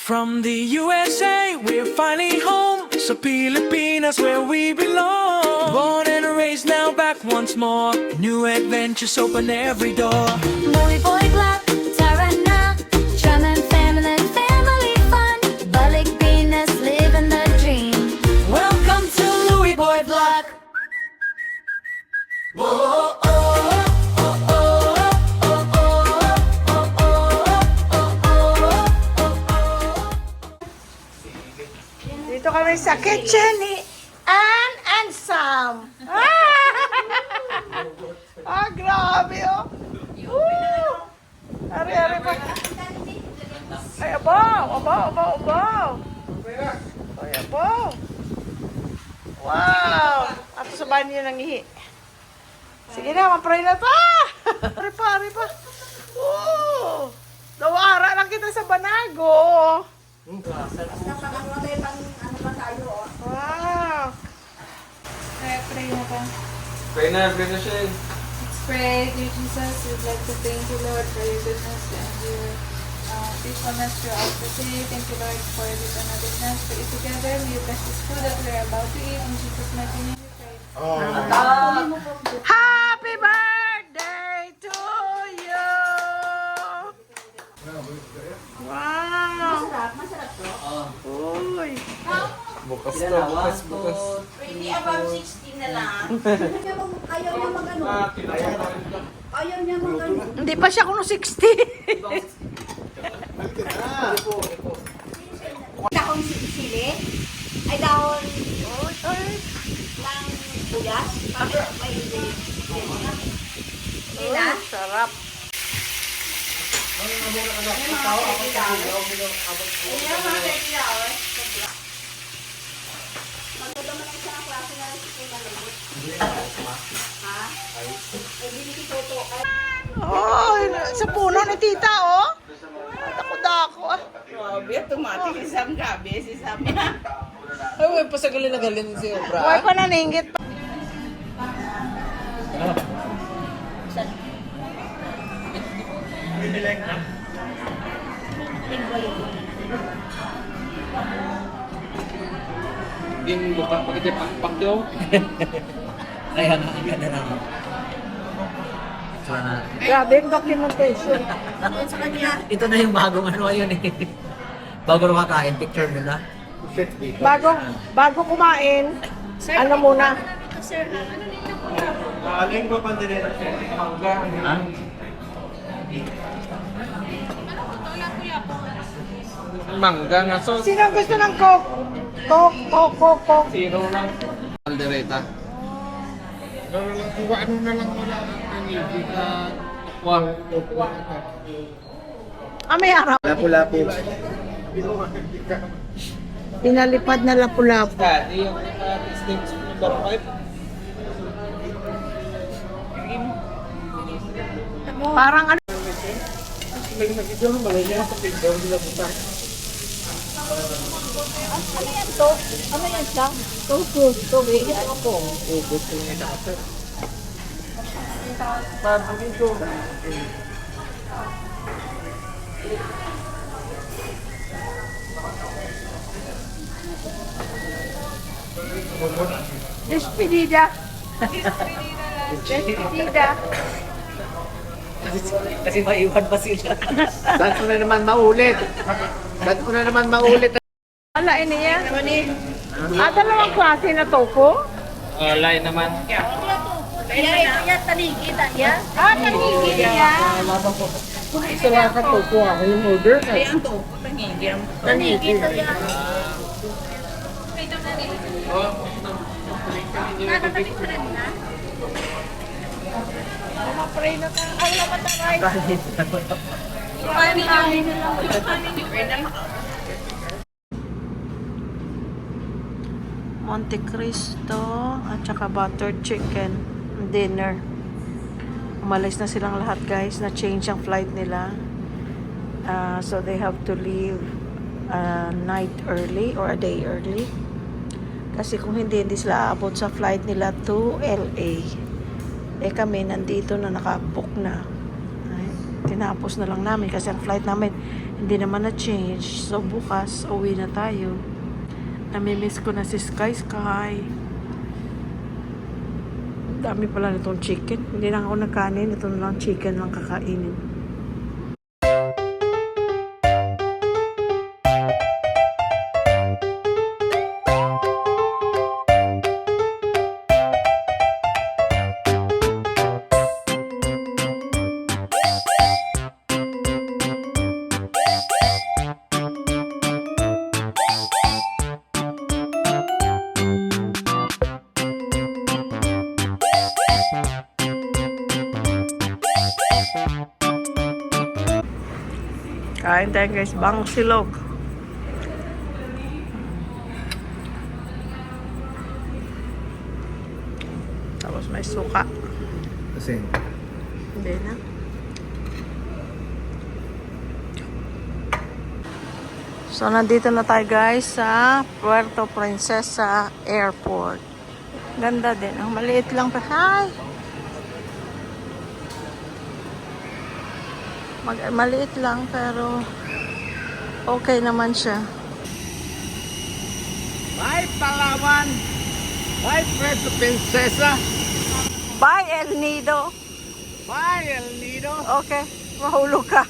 From the USA, we're finally home. So Pilipinas, where we belong. Born and raised, now back once more. New adventures open every door. Louie Boy Club, tara na. Drum and family fun. Balik Pinas, living the dream. Welcome to Louie Boy Block. Whoa, oh, oh, oh, oh, oh, oh, Dito kami sa kitchen ni Ann and Sam. Grabe oh. Woo! Ari pa. Ay, abaw. Ay, abaw. Wow! Ato sa banyo nang ihi. Sige na, mapray na to. Ari pa. Woo! Dawara lang kita sa Banago. Wow! Pray mo pa. Pray na siya eh. Let's pray, dear Jesus. We'd like to thank you, Lord, for your goodness and your faithfulness throughout the day. Thank you, Lord, for this another chance to eat together. May you bless this food that we're about to eat. In Jesus' mighty name we pray. Happy birthday to you! Wow! Masarap to? Uy! Bukas to, bukas. Hindi above 16 na lang. Ayaw niya mag-ano. Ayaw niya mag-ano. Hindi pa siya kuno 60. Dahon sili. Ay dahon lang buyas. May nila. Sarap. Magdadama ng isang klase na rin si Malabot. Ha? Ay, binili toto. Oh, sa puno ni tita, oh. Dako-dako, ah. Grabe, tumatik si Sam. Grabe si Sam. Ay, may pasagalin na galin si Obra. Huwag pa naningit. Yung buka, pagkita pakpak daw. Ayan, ang ganda na. Sana. Grabe yung documentation. Sa kanya. Ito na yung bagong ano yun eh. Bago rin kakain, picture nila. Bago kumain, ano muna? Aling ko pandinera siya. Mangga. Ha? Mangga nga so. Sino ang gusto ng Coke? Coke. Zero lang. Aldereta. Ano na lang wala. Wang. May araw. Lapu-lapu. Pinalipad na lapu-lapu. Dati yung sticks number 5. Parang ano? Ano yan siya? Tubig. Despedida. Kasi maiwan pa sila. Saan ko na naman maulit? Wala niya. Dalawang klase na tofu? Line naman. Kaya tanigid yan. Tanigid yan. Isa ka tofu ako yung order. Kaya ang to. Tanigid yan. Nakatabi sa rin na. Mapray na tayo. Ay, namatay. Monte Cristo at saka buttered chicken dinner. Umalis na silang lahat, guys. Na-change ang flight nila. So they have to leave a night early or a day early. Kasi kung hindi sila aabot sa flight nila to LA. Eh kami nandito na nakabook na. Ay, tinapos na lang namin kasi ang flight namin Hindi naman na-change. So, bukas, uwi na tayo. Namimiss ko na si Sky Sky. Dami pala nitong chicken. Hindi na ako nagkanin. Ito na lang chicken lang kakainin. Kain tayo guys, bang silog. Tapos may suka. Kasi, Hindi na. So, nandito na tayo guys sa Puerto Princesa Airport. Ganda din. Ang maliit lang pa. Hi! Maliit lang pero okay naman siya. bye Palawan! Bye Puerto Princesa! Bye, El Nido! Bye El Nido! Okay, mahulog ka.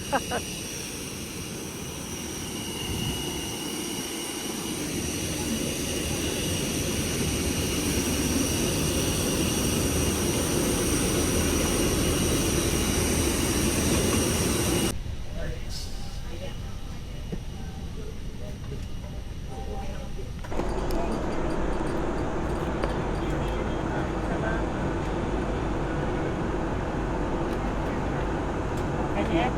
Yan, yan.